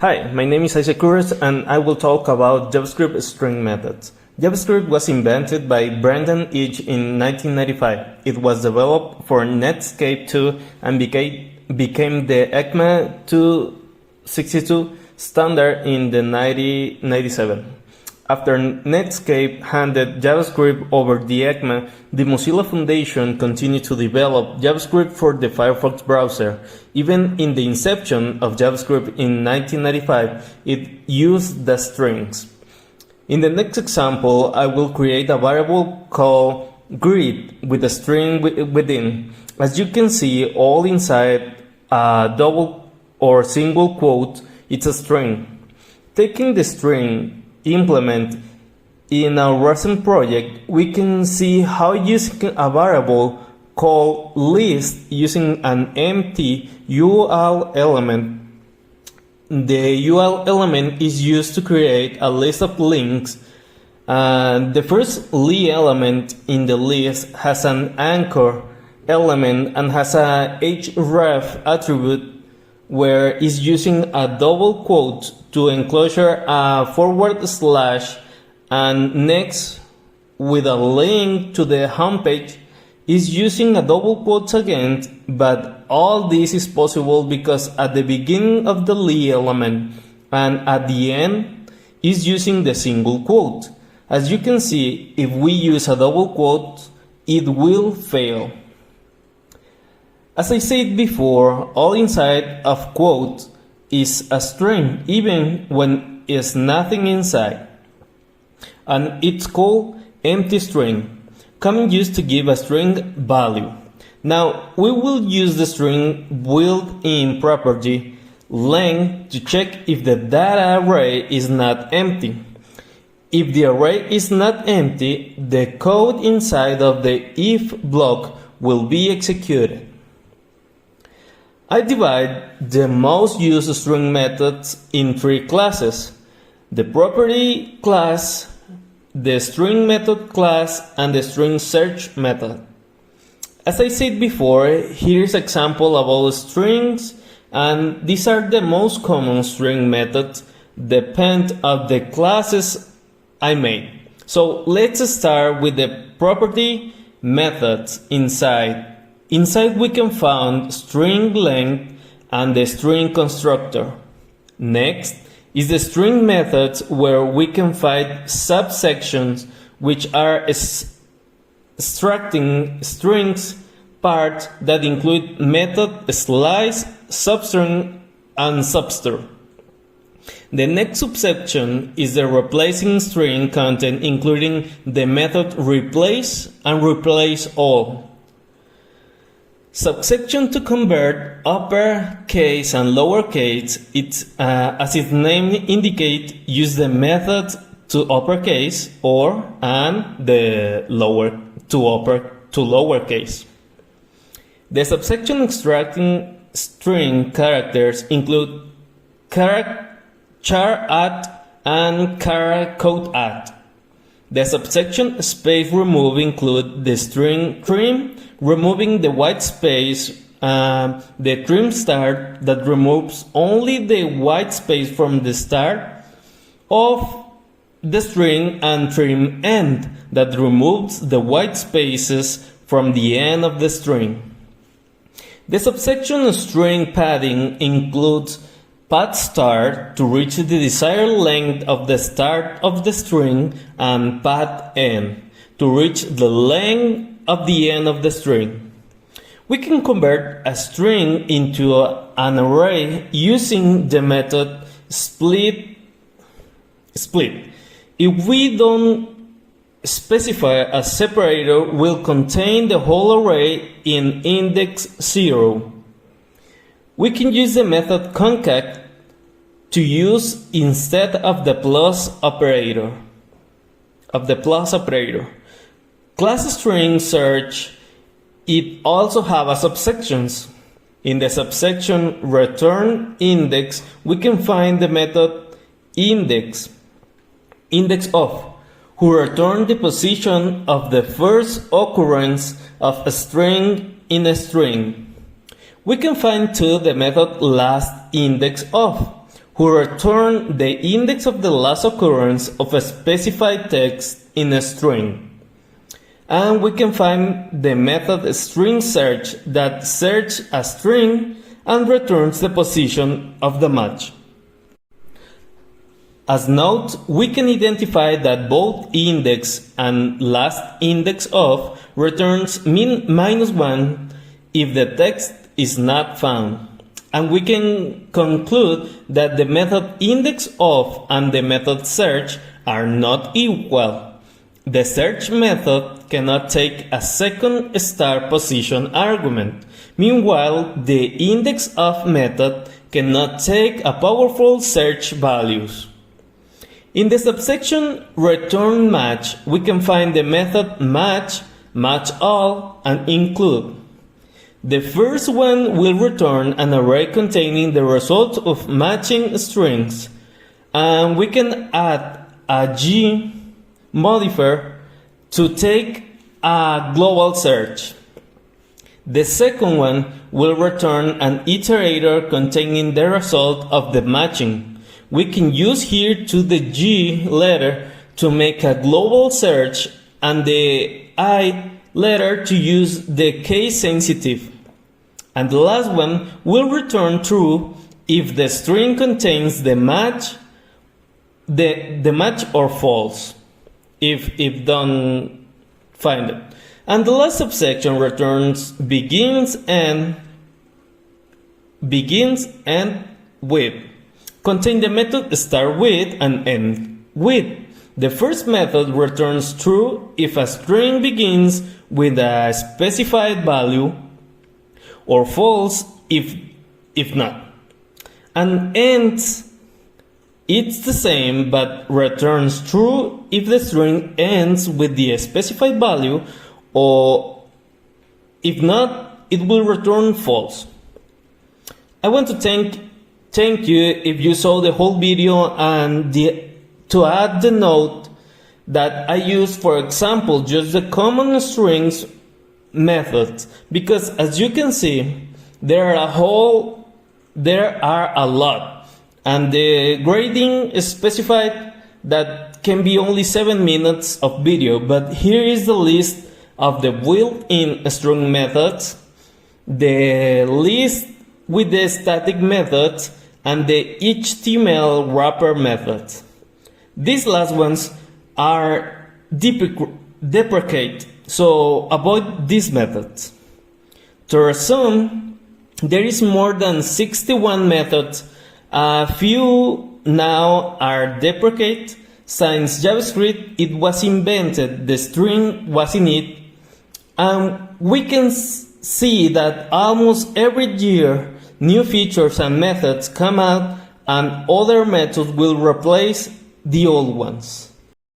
Hi, my name is Isaac Cruz and I will talk about JavaScript string methods. JavaScript was invented by Brendan Eich in 1995. It was developed for Netscape 2 and became the ECMA 262 standard in the 1997. After Netscape handed JavaScript over the ECMA, the Mozilla Foundation continued to develop JavaScript for the Firefox browser. Even in the inception of JavaScript in 1995, it used the strings. In the next example, I will create a variable called greet with a string within. As you can see, all inside a double or single quote, it's a string. Taking the string implement in our recent project, we can see how using a variable called list using an empty URL element. The URL element is used to create a list of links. The first li element in the list has an anchor element and has a href attribute where it's using a double quote to enclosure a / and next with a link to the homepage is using a double quotes again, but all this is possible because at the beginning of the li element and at the end is using the single quote. As you can see, if we use a double quote, it will fail. As I said before, all inside of quote is a string, even when is nothing inside. And it's called empty string, commonly used to give a string value. Now, we will use the string built-in property length to check if the data array is not empty. If the array is not empty, the code inside of the if block will be executed. I divide the most used string methods in three classes: the property class, the string method class, and the string search method. As I said before, here's an example of all strings, and these are the most common string methods depend on the classes I made. So let's start with the property methods inside. Inside we can find string length and the string constructor. Next is the string methods where we can find subsections which are extracting strings parts that include method, slice, substring, and substr. The next subsection is the replacing string content, including the method replace and replace all. Subsection to convert uppercase and lowercase, as its name indicates, use the method to uppercase or and the lower to lowercase. The subsection extracting string characters include char at and char code at. The subsection space remove include the string trim, removing the white space, the trim start that removes only the white space from the start of the string, and trim end that removes the white spaces from the end of the string. The subsection string padding includes pad start to reach the desired length of the start of the string and pad end to reach the length of the end of the string. We can convert a string into an array using the method split. If we don't specify a separator, will contain the whole array in index 0. We can use the method concat to use instead of the plus operator. Class string search, it also have a subsections. In the subsection return index, we can find the method index of, who return the position of the first occurrence of a string in a string. We can find too the method last index of, who return the index of the last occurrence of a specified text in a string. And we can find the method string search that searches a string and returns the position of the match. As note, we can identify that both index and last index of returns -1 if the text is not found. And we can conclude that the method index of and the method search are not equal. The search method cannot take a second star position argument. Meanwhile, the index of method cannot take a powerful search values. In the subsection return match, we can find the method match, match all, and include. The first one will return an array containing the result of matching strings, and we can add a G modifier to take a global search. The second one will return an iterator containing the result of the matching. We can use here to the G letter to make a global search and the I letter to use the case sensitive. And the last one will return true if the string contains the match, the match or false if don't find it. And the last subsection returns begins and with. Contain the method start with and end with. The first method returns true if a string begins with a specified value, or false if not. And ends, it's the same but returns true if the string ends with the specified value, or if not, it will return false. I want to thank you if you saw the whole video, and to add the note that I use, for example, just the common strings methods, because as you can see, there are a lot, and the grading is specified that can be only 7 minutes of video, but here is the list of the built-in string methods, the list with the static methods, and the HTML wrapper method. These last ones are deprecate, so avoid these methods. To resume, there is more than 61 methods. A few now are deprecate. Since JavaScript it was invented, the string was in it, and we can see that almost every year new features and methods come out, and other methods will replace the old ones.